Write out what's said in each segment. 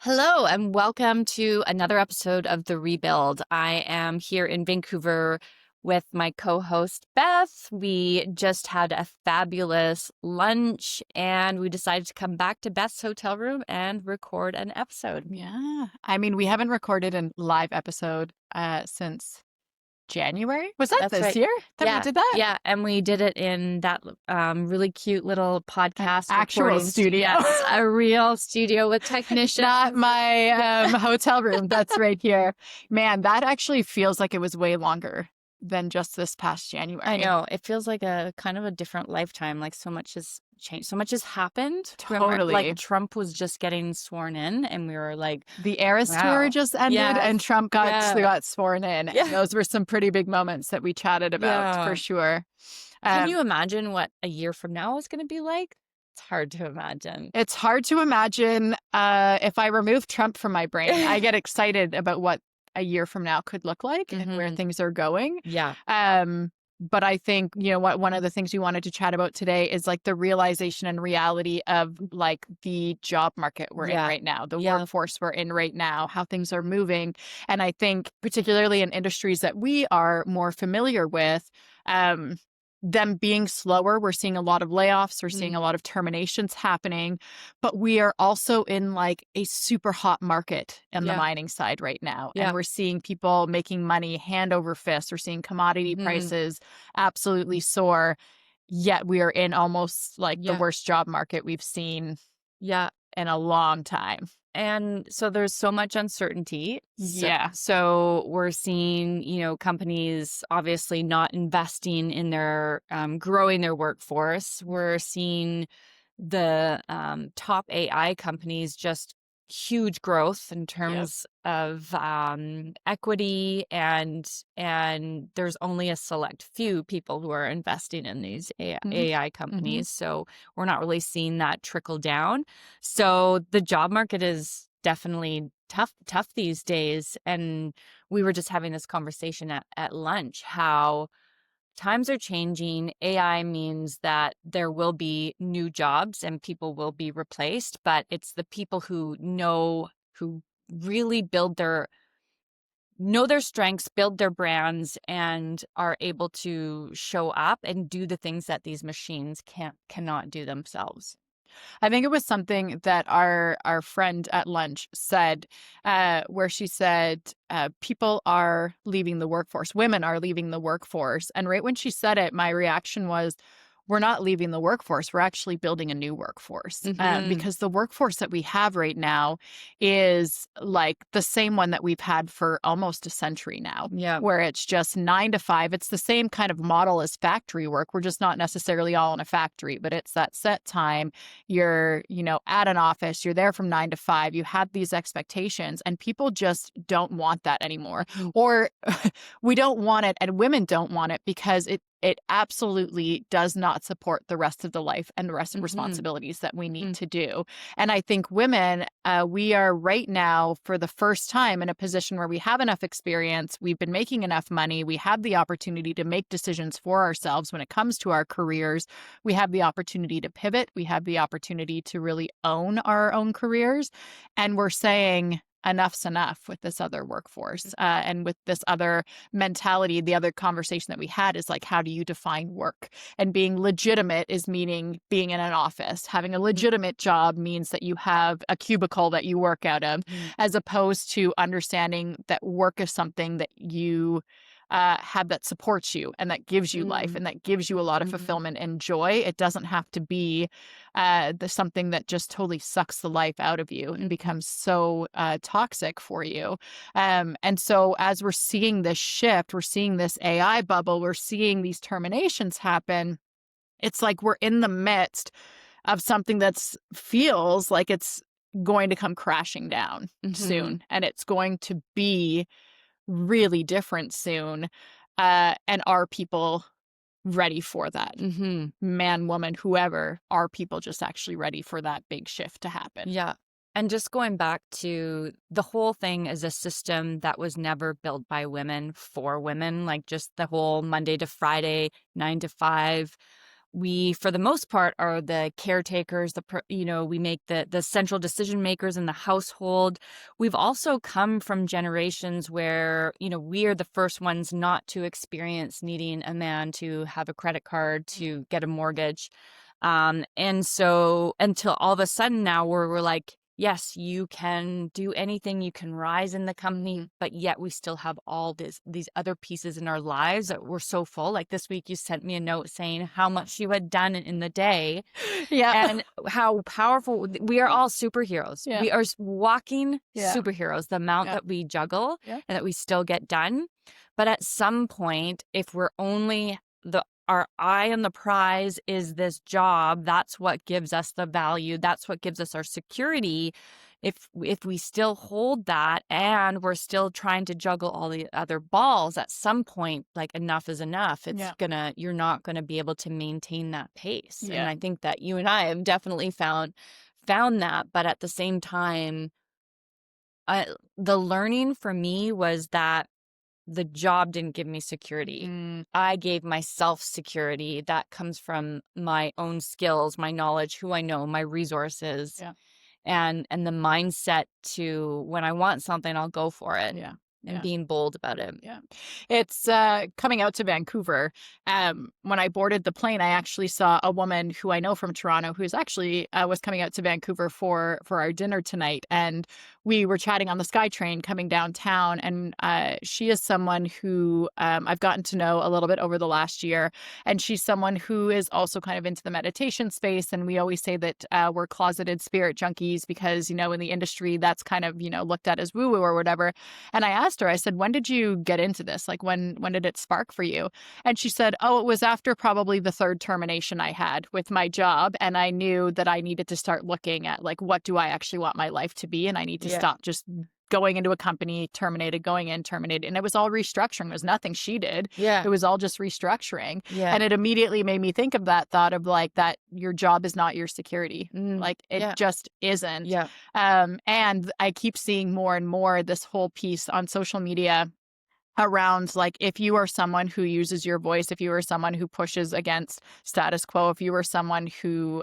Hello, and welcome to another episode of The Rebuild. I am here in Vancouver with my co-host, Beth. We just had a fabulous lunch, and we decided to come back to Beth's hotel room and record an episode. Yeah. I mean, we haven't recorded a live episode since January. Was that That's this right. year that we Yeah, did that? yeah, and we did it in that really cute little An podcast actual recording studio. Yes, a real studio with technicians. Not my hotel room that's right here. Man, that actually feels like it was way longer than just this past January. I know. It feels like a kind of a different lifetime. Like so much has changed. So much has happened. Remember, Totally. like Trump was just getting sworn in and we were like, The Eras tour wow. just ended and Trump got sworn in. Yeah. And those were some pretty big moments that we chatted about for sure. Can you imagine what a year from now is going to be like? It's hard to imagine. It's hard to imagine. If I remove Trump from my brain, I get excited about what a year from now could look like and where things are going. Yeah. But I think, what one of the things we wanted to chat about today is like the realization and reality of like the job market we're in right now, the workforce we're in right now, how things are moving. And I think particularly in industries that we are more familiar with, them being slower, we're seeing a lot of layoffs, we're seeing a lot of terminations happening, but we are also in like a super hot market in the mining side right now. And we're seeing people making money hand over fist. We're seeing commodity prices absolutely soar, yet we are in almost like the worst job market we've seen in a long time. And so there's so much uncertainty. So we're seeing, companies obviously not investing in their growing their workforce. We're seeing the top AI companies just huge growth in terms of equity, and there's only a select few people who are investing in these AI companies. So we're not really seeing that trickle down. So the job market is definitely tough these days. And we were just having this conversation at lunch, how times are changing. AI means that there will be new jobs and people will be replaced, but it's the people who really know their strengths, build their brands, and are able to show up and do the things that these machines cannot do themselves. I think it was something that our friend at lunch said, where she said, people are leaving the workforce. Women are leaving the workforce. And right when she said it, my reaction was, we're not leaving the workforce. We're actually building a new workforce, because the workforce that we have right now is like the same one that we've had for almost a century now, where it's just 9 to 5. It's the same kind of model as factory work. We're just not necessarily all in a factory, but it's that set time. You're, at an office, you're there from 9 to 5. You have these expectations, and people just don't want that anymore. Or we don't want it, and women don't want it because it absolutely does not support the rest of the life and the rest of responsibilities that we need to do. And I think women, we are right now for the first time in a position where we have enough experience, we've been making enough money, we have the opportunity to make decisions for ourselves when it comes to our careers. We have the opportunity to pivot. We have the opportunity to really own our own careers. And we're saying, enough's enough with this other workforce, and with this other mentality. The other conversation that we had is like, how do you define work? And being legitimate is meaning being in an office. Having a legitimate job means that you have a cubicle that you work out of, as opposed to understanding that work is something that you have that supports you and that gives you life and that gives you a lot of fulfillment and joy. It doesn't have to be something that just totally sucks the life out of you and becomes so toxic for you. And so as we're seeing this shift, we're seeing this AI bubble, we're seeing these terminations happen. It's like we're in the midst of something that feels like it's going to come crashing down soon, and it's going to be really different soon. And are people ready for that? Man, woman, whoever, are people just actually ready for that big shift to happen? Yeah. And just going back to the whole thing is a system that was never built by women for women, like just the whole Monday to Friday, 9 to 5 we, for the most part, are the caretakers, we make the central decision makers in the household. We've also come from generations where, we are the first ones not to experience needing a man to have a credit card, to get a mortgage. And so until all of a sudden now we're like, yes, you can do anything, you can rise in the company, but yet we still have all these other pieces in our lives that we're so full. Like this week, you sent me a note saying how much you had done in the day. Yeah. And how powerful we are. All superheroes. Yeah. We are walking superheroes, the amount that we juggle and that we still get done. But at some point, if we're only our eye on the prize is this job, that's what gives us the value, that's what gives us our security. If we still hold that and we're still trying to juggle all the other balls, at some point, like, enough is enough. You're not gonna be able to maintain that pace. And I think that you and I have definitely found that. But at the same time, the learning for me was that the job didn't give me security. I gave myself security that comes from my own skills, my knowledge, who I know, my resources, and the mindset to, when I want something, I'll go for it. And being bold about it. It's coming out to Vancouver. When I boarded the plane, I actually saw a woman who I know from Toronto who's actually was coming out to Vancouver for our dinner tonight. And we were chatting on the SkyTrain coming downtown. And she is someone who I've gotten to know a little bit over the last year. And she's someone who is also kind of into the meditation space. And we always say that we're closeted spirit junkies because, in the industry, that's kind of, looked at as woo-woo or whatever. And I asked her, I said, when did you get into this? Like, when did it spark for you? And she said, oh, it was after probably the third termination I had with my job. And I knew that I needed to start looking at, like, what do I actually want my life to be? And I need to stop just going into a company, terminated, going in, terminated. And it was all restructuring. It was nothing she did. It was all just restructuring. And it immediately made me think of that thought of, like, that your job is not your security. Like, it just isn't. And I keep seeing more and more this whole piece on social media around, like, if you are someone who uses your voice, if you are someone who pushes against status quo, if you are someone who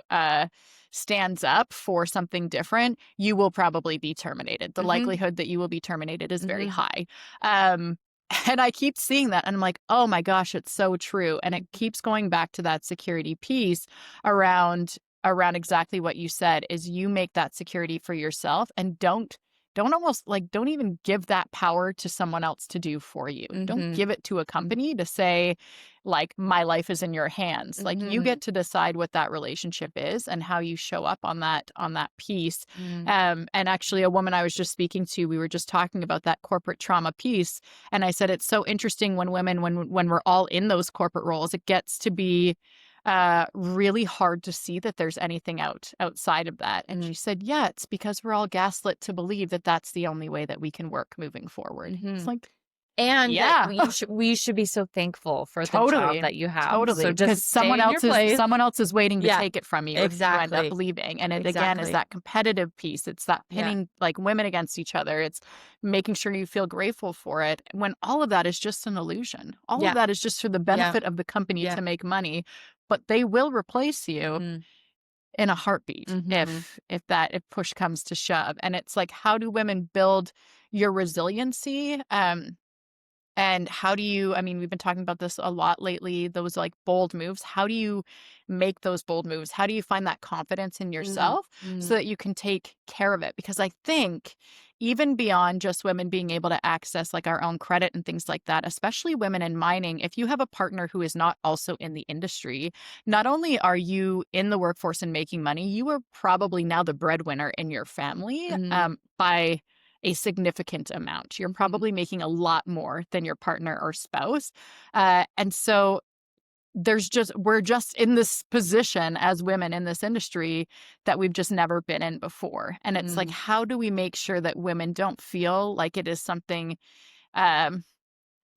stands up for something different, you will probably be terminated. The likelihood that you will be terminated is very high. And I keep seeing that, and I'm like, oh my gosh, it's so true. And it keeps going back to that security piece around exactly what you said, is you make that security for yourself, and don't even give that power to someone else to do for you. Don't give it to a company to say, like, my life is in your hands. Like, you get to decide what that relationship is and how you show up on that piece. And actually, a woman I was just speaking to, we were just talking about that corporate trauma piece. And I said, it's so interesting when women, when we're all in those corporate roles, it gets to be really hard to see that there's anything outside of that. And she said, yeah, it's because we're all gaslit to believe that that's the only way that we can work moving forward. It's like, and we should be so thankful for the job that you have. Totally. So because someone else is waiting to take it from you if you end up leaving. And it again is that competitive piece. It's that pinning like women against each other. It's making sure you feel grateful for it, when all of that is just an illusion. All of that is just for the benefit of the company to make money. But they will replace you in a heartbeat if push comes to shove. And it's like, how do women build your resiliency? And how do you, we've been talking about this a lot lately, those, like, bold moves. How do you make those bold moves? How do you find that confidence in yourself so that you can take care of it? Because I think even beyond just women being able to access, like, our own credit and things like that, especially women in mining, if you have a partner who is not also in the industry, not only are you in the workforce and making money, you are probably now the breadwinner in your family by a significant amount. You're probably making a lot more than your partner or spouse. And so we're just in this position as women in this industry that we've just never been in before. And it's like, how do we make sure that women don't feel like it is something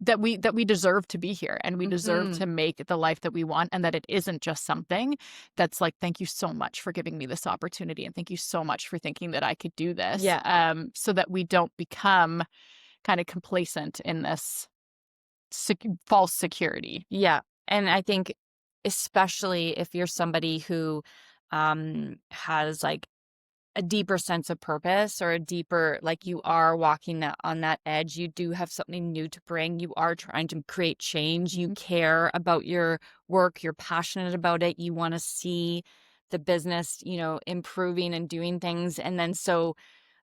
that we deserve to be here, and we deserve to make the life that we want, and that it isn't just something that's like, thank you so much for giving me this opportunity, and thank you so much for thinking that I could do this. So that we don't become kind of complacent in this false security. And I think especially if you're somebody who has like a deeper sense of purpose, or a deeper, like, you are walking that on that edge. You do have something new to bring. You are trying to create change. You Mhm. care about your work. You're passionate about it. You want to see the business, improving and doing things. And then so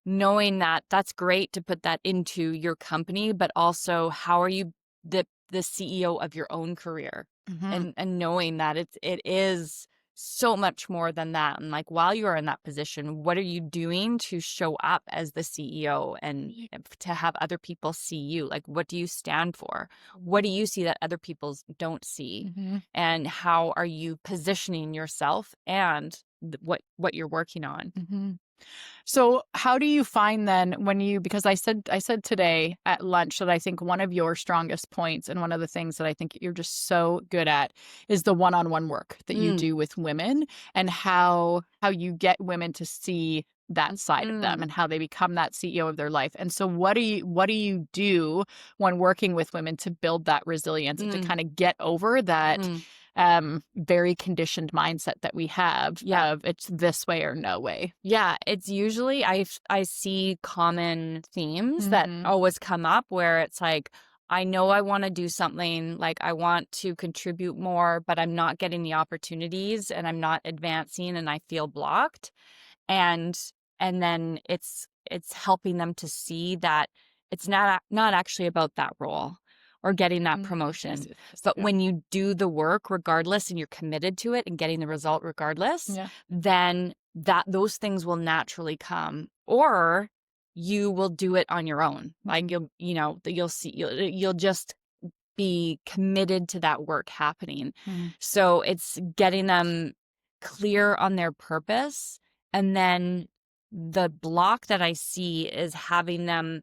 knowing that, that's great to put that into your company, but also how are you the CEO of your own career, Mhm. and knowing that it is so much more than that. And like, while you are in that position, what are you doing to show up as the CEO, and to have other people see you? Like, what do you stand for? What do you see that other people don't see? Mhm. And how are you positioning yourself, and what you're working on? Mhm. So how do you find then when you, because I said today at lunch that I think one of your strongest points and one of the things that I think you're just so good at is the one-on-one work that you Mm, do with women, and how you get women to see that side of them mm, and how they become that CEO of their life. And so what do you do when working with women to build that resilience and to mm, kind of get over that mm. very conditioned mindset that we have Yeah. of it's this way or no way? Yeah, it's usually I see common themes that Mhm. always come up, where it's like, I know I want to do something, like I want to contribute more, but I'm not getting the opportunities, and I'm not advancing, and I feel blocked. And then it's helping them to see that it's not actually about that role or getting that Yes, promotion. yes, yes. But Yeah. when you do the work regardless, and you're committed to it and getting the result regardless, Yeah. then that those things will naturally come. Or you will do it on your own. Like, Mhm. you'll see, you'll just be committed to that work happening. Mhm. So it's getting them clear on their purpose. And then the block that I see is having them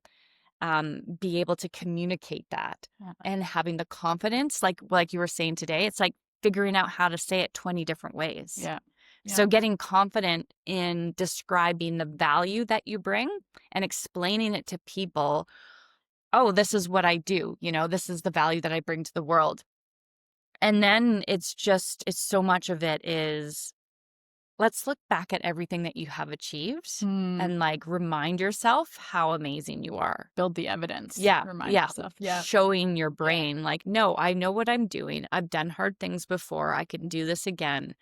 be able to communicate that, Yeah. and having the confidence, like you were saying today. It's like figuring out how to say it 20 different ways. Yeah. Yeah. So getting confident in describing the value that you bring, and explaining it to people. Oh, this is what I do. This is the value that I bring to the world. And then it's so much of it is, let's look back at everything that you have achieved, Mm. and like remind yourself how amazing you are. Build the evidence. Yeah, Remind yeah. yourself. Yeah. Showing your Yeah. brain, like, no, I know what I'm doing. I've done hard things before. I can do this again.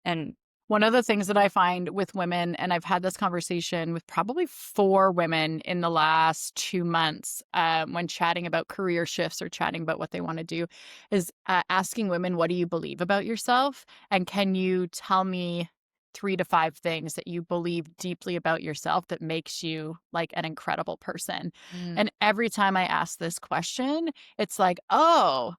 And One of the things that I find with women, and I've had this conversation with probably 4 women in the last 2 months, when chatting about career shifts or chatting about what they wanna do, is, asking women, "What do you believe about yourself? And can you tell me 3 to 5 things that you believe deeply about yourself that makes you, like, an incredible person?" mm, And every time I ask this question, it's like, "Oh,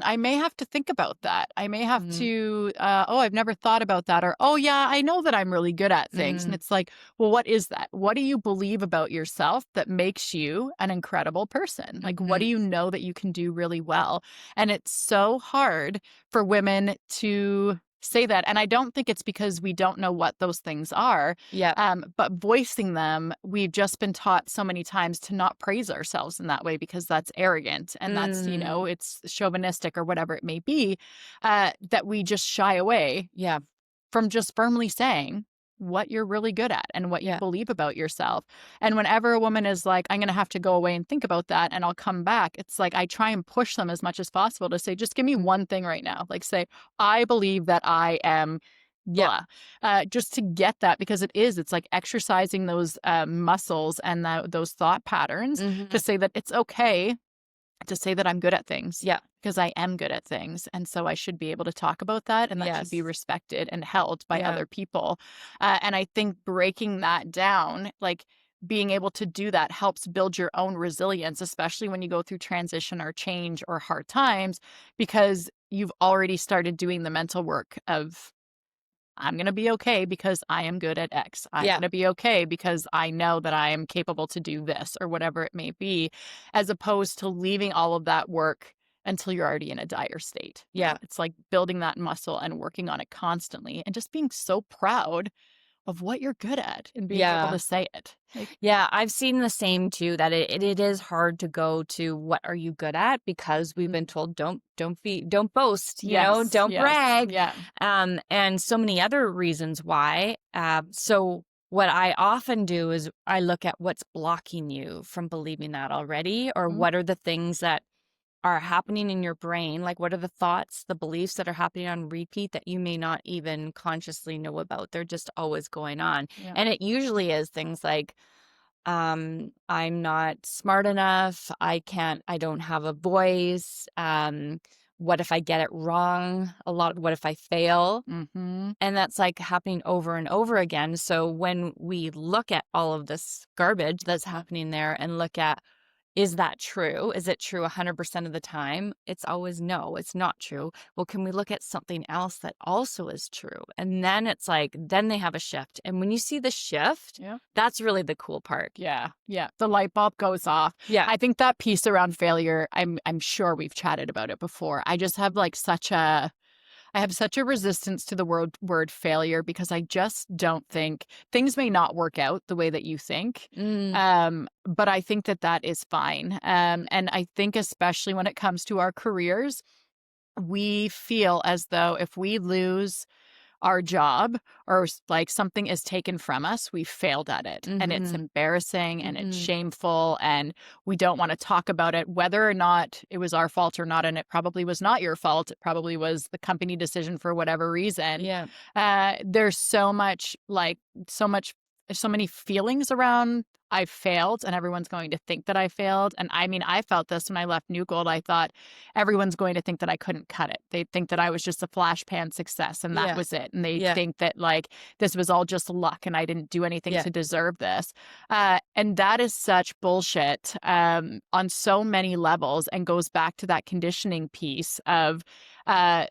I may have to think about that. I may have mm, to, oh, I've never thought about that. Or, oh, yeah, I know that I'm really good at things." And mm, it's like, well, what is that? What do you believe about yourself that makes you an incredible person? Like, what do mhm. you know that you can do really well? And it's so hard for women to say that. And I don't think it's because we don't know what those things are. Yeah. But voicing them, we've just been taught so many times to not praise ourselves in that way because that's arrogant and that's, Mm, it's chauvinistic or whatever it may be, that we just shy away yeah. from just firmly saying what you're really good at and what you Yeah. believe about yourself. And whenever a woman is like, I'm going to have to go away and think about that and I'll come back, it's like I try and push them as much as possible to say, just give me one thing right now. Like, say, I believe that I am Yeah. blah, just to get that, because it's like exercising those muscles and those thought patterns to Mhm. say that it's okay to say that I'm good at things, Yeah. because I am good at things. And so I should be able to talk about that, and that should be Yes. respected and held by Yeah. other people. And I think breaking that down, like being able to do that, helps build your own resilience, especially when you go through transition or change or hard times, because you've already started doing the mental work of, I'm going to be okay because I am good at X. I'm Yeah. going to be okay because I know that I am capable to do this or whatever it may be, as opposed to leaving all of that work until you're already in a dire state. Yeah. It's like building that muscle and working on it constantly and just being so proud of what you're good at and being able Yeah. to say it. Like, Yeah, I've seen the same too, that it is hard to go to what are you good at, because we've been told don't boast, yes, don't yes, brag, yeah. and so many other reasons why. So what I often do is I look at what's blocking you from believing that already, or Mhm. what are the things that are happening in your brain, like what are the thoughts, the beliefs that are happening on repeat that you may not even consciously know about. They're just always going on. Yeah. And it usually is things like, I'm not smart enough. I don't have a voice. What if I get it wrong? What if I fail? Mm-hmm. And that's like happening over and over again. So when we look at all of this garbage that's happening there and look at, is that true? Is it true 100% of the time? It's always no, it's not true. Well, can we look at something else that also is true? And then it's like, then they have a shift. And when you see the shift, Yeah. that's really the cool part. Yeah. Yeah. The light bulb goes off. Yeah. I think that piece around failure, I'm sure we've chatted about it before. I just have like I have such a resistance to the word failure because I just don't think things may not work out the way that you think. Mm, But I think that that is fine. And I think especially when it comes to our careers, we feel as though if we lose our job or like something is taken from us, we failed at it. And it's mhm, embarrassing and it's mhm. shameful. And we don't want to talk about it, whether or not it was our fault or not. And it probably was not your fault. It probably was the company decision for whatever reason. Yeah. There's so much, so many feelings around I failed and everyone's going to think that I failed. And I mean, I felt this when I left New Gold. I thought everyone's going to think that I couldn't cut it. They think that I was just a flash pan success and that Yeah. was it. And they Yeah. think that like this was all just luck and I didn't do anything Yeah. to deserve this. And that is such bullshit on so many levels and goes back to that conditioning piece of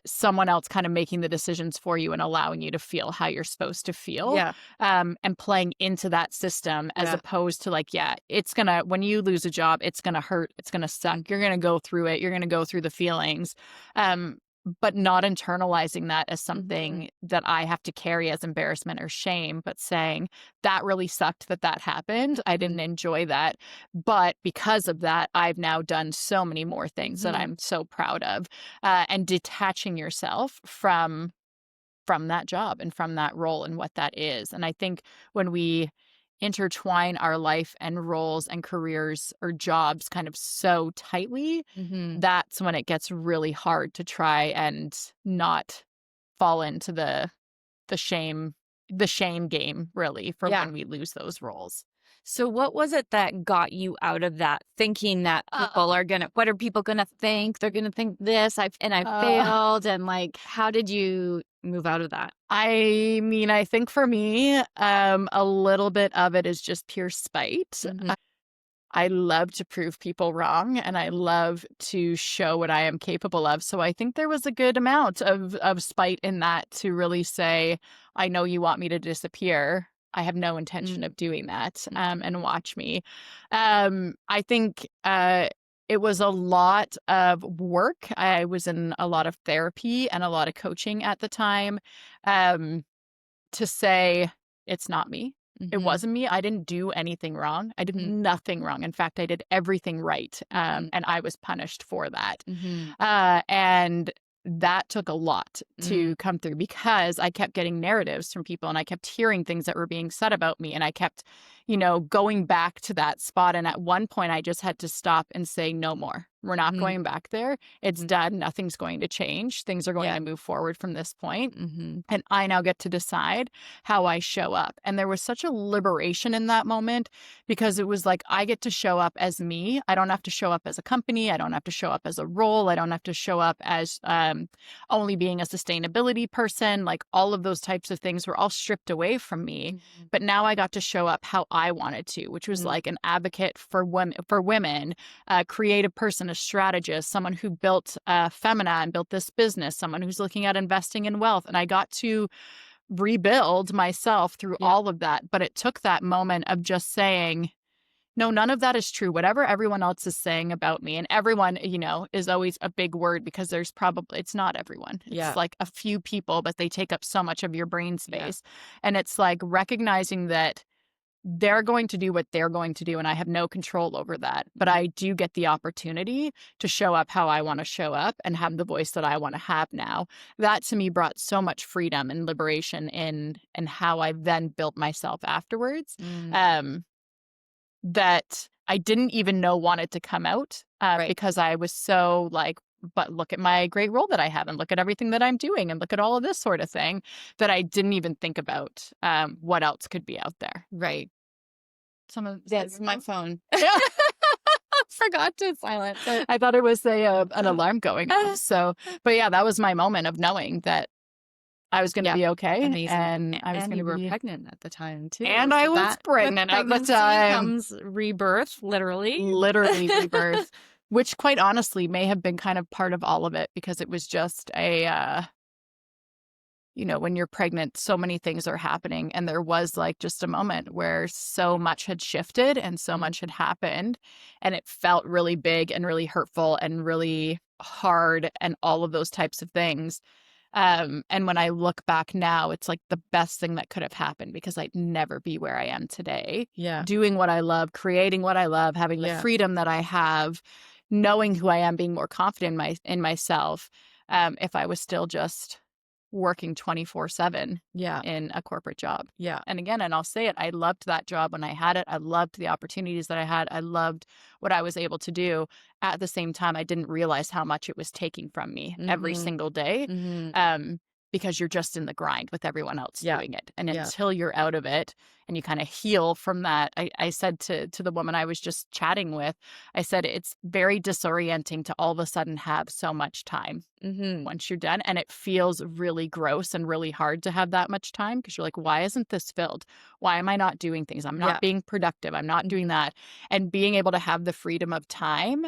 someone else kind of making the decisions for you and allowing you to feel how you're supposed to feel, Yeah. and playing into that system as Yeah. opposed to like, yeah, it's gonna, when you lose a job, it's gonna hurt, it's gonna suck, you're gonna go through it, you're gonna go through the feelings. But not internalizing that as Mhm. something that I have to carry as embarrassment or shame, but saying that really sucked that that happened. I didn't Mhm. enjoy that. But because of that, I've now done so many more things that Mhm. I'm so proud of. And detaching yourself from that job and from that role and what that is. And I think when we intertwine our life and roles and careers or jobs kind of so tightly, Mhm. that's when it gets really hard to try and not fall into the shame the shame game really for Yeah. when we lose those roles. So what was it that got you out of that, thinking that Uh, what are people gonna think? They're gonna think this, I uh, failed, and like, how did you move out of that? I mean, I think for me, a little bit of it is just pure spite. Mhm. I love to prove people wrong and I love to show what I am capable of. So I think there was a good amount of spite in that to really say, I know you want me to disappear. I have no intention Mm, of doing that. And mhm, watch me. I think it was a lot of work. I was in a lot of therapy and a lot of coaching at the time. Um, to say, "It's not me. It mhm, wasn't me. I didn't do anything wrong. I did mhm, nothing wrong. In fact, I did everything right, mhm, and I was punished for that." mhm, And that took a lot mm, to come through because I kept getting narratives from people and I kept hearing things that were being said about me. And I kept, going back to that spot. And at one point, I just had to stop and say, no more. We're not mhm, going back there. It's mhm. done. Nothing's going to change. Things are going Yeah. to move forward from this point. Mhm, And I now get to decide how I show up. And there was such a liberation in that moment because it was like, I get to show up as me. I don't have to show up as a company. I don't have to show up as a role. I don't have to show up as only being a sustainability person. Like all of those types of things were all stripped away from me. mhm, But now I got to show up how I wanted to, which was mhm, like an advocate for women, a creative person, a strategist, someone who built Femina and built this business, someone who's looking at investing in wealth. And I got to rebuild myself through yeah, all of that. But it took that moment of just saying, No, none of that is true. Whatever everyone else is saying about me, and everyone, is always a big word because it's not everyone. It's like a few people, but they take up so much of your brain space. And it's like recognizing that they're going to do what they're going to do, and I have no control over that. But I do get the opportunity to show up how I want to show up and have the voice that I want to have now. That to me brought so much freedom and liberation in and how I then built myself afterwards. That I didn't even know wanted to come out because I was so like, but look at my great role that I have and look at everything that I'm doing and look at all of this sort of thing, that I didn't even think about what else could be out there. Right. That's my phone. Yeah. Forgot to silence it. I thought it was an alarm going off. So, but yeah, that was my moment of knowing that I was going to be okay. Amazing. And I was going to be pregnant at the time too. And I was pregnant at the time. Comes rebirth, literally. Literally rebirth, which quite honestly may have been kind of part of all of it, because it was just when you're pregnant, so many things are happening. And there was like just a moment where so much had shifted and so much had happened. And it felt really big and really hurtful and really hard and all of those types of things. And when I look back now, it's like the best thing that could have happened, because I'd never be where I am today. Yeah. Doing what I love, creating what I love, having the freedom that I have, knowing who I am, being more confident in myself. If I was still just working 24/7 in a corporate job. Yeah. And again, and I'll say it, I loved that job when I had it. I loved the opportunities that I had. I loved what I was able to do. At the same time, I didn't realize how much it was taking from me every single day. Because you're just in the grind with everyone else doing it. And until you're out of it and you kind of heal from that, I said to the woman I was just chatting with, I said, it's very disorienting to all of a sudden have so much time once you're done. And it feels really gross and really hard to have that much time, because you're like, why isn't this filled? Why am I not doing things? I'm not being productive. I'm not doing that. And being able to have the freedom of time,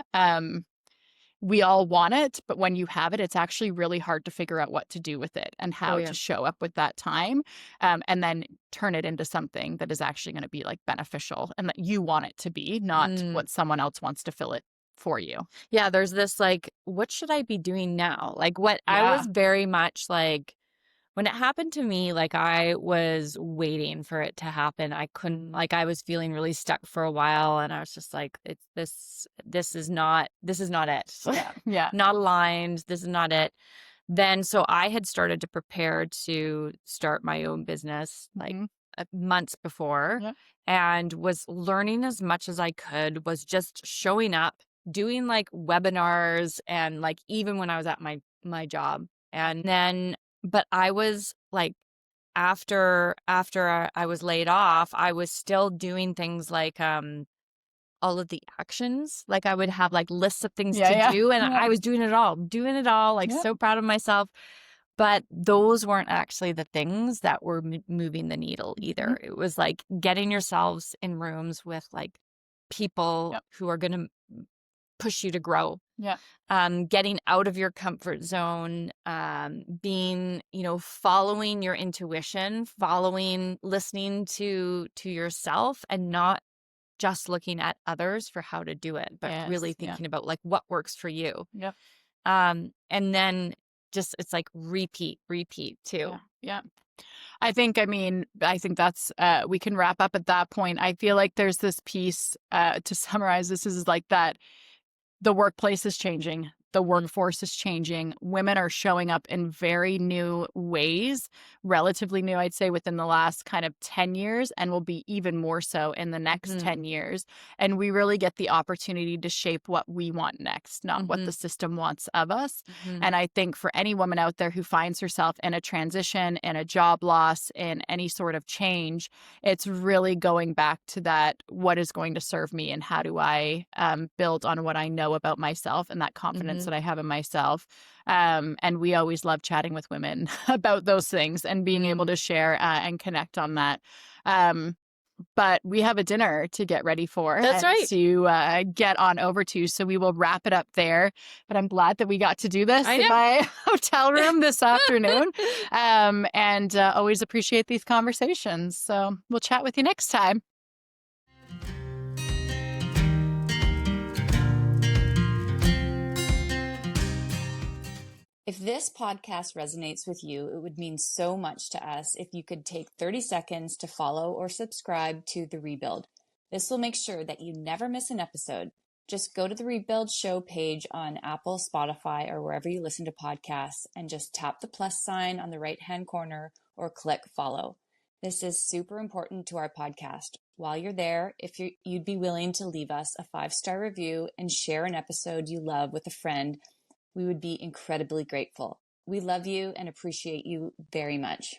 we all want it, but when you have it, it's actually really hard to figure out what to do with it and how to show up with that time, and then turn it into something that is actually going to be like beneficial and that you want it to be, not what someone else wants to fill it for you. Yeah, there's this like, what should I be doing now? Like I was very much like, when it happened to me, like I was waiting for it to happen. I couldn't, like I was feeling really stuck for a while, and I was just like, this is not it. Not aligned. This is not it. Then, so I had started to prepare to start my own business like months before, and was learning as much as I could, was just showing up, doing like webinars, and like even when I was at my job. And then, but I was like, after I was laid off, I was still doing things like all of the actions. Like I would have like lists of things to do, and I was doing it all, like so proud of myself. But those weren't actually the things that were moving the needle either. It was like getting yourselves in rooms with like people who are going to push you to grow. Getting out of your comfort zone, being, following your intuition, listening to yourself, and not just looking at others for how to do it, but really thinking about like what works for you. And then just, it's like repeat too. I think that's, we can wrap up at that point. I feel like there's this piece, to summarize, this is like that the workplace is changing. The workforce is changing. Women are showing up in very new ways, relatively new, I'd say, within the last kind of 10 years, and will be even more so in the next 10 years. And we really get the opportunity to shape what we want next, not what the system wants of us. And I think for any woman out there who finds herself in a transition, in a job loss, in any sort of change, it's really going back to that, what is going to serve me, and how do I build on what I know about myself and that confidence that I have in myself. And we always love chatting with women about those things and being able to share and connect on that. But we have a dinner to get ready for. That's right. To get on over to. So we will wrap it up there. But I'm glad that we got to do this in my hotel room this afternoon. And always appreciate these conversations. So we'll chat with you next time. If this podcast resonates with you, it would mean so much to us if you could take 30 seconds to follow or subscribe to The Rebuild. This will make sure that you never miss an episode. Just go to the Rebuild Show page on Apple, Spotify, or wherever you listen to podcasts and just tap the plus sign on the right-hand corner or click follow. This is super important to our podcast. While you're there, if you'd be willing to leave us a 5-star review and share an episode you love with a friend, we would be incredibly grateful. We love you and appreciate you very much.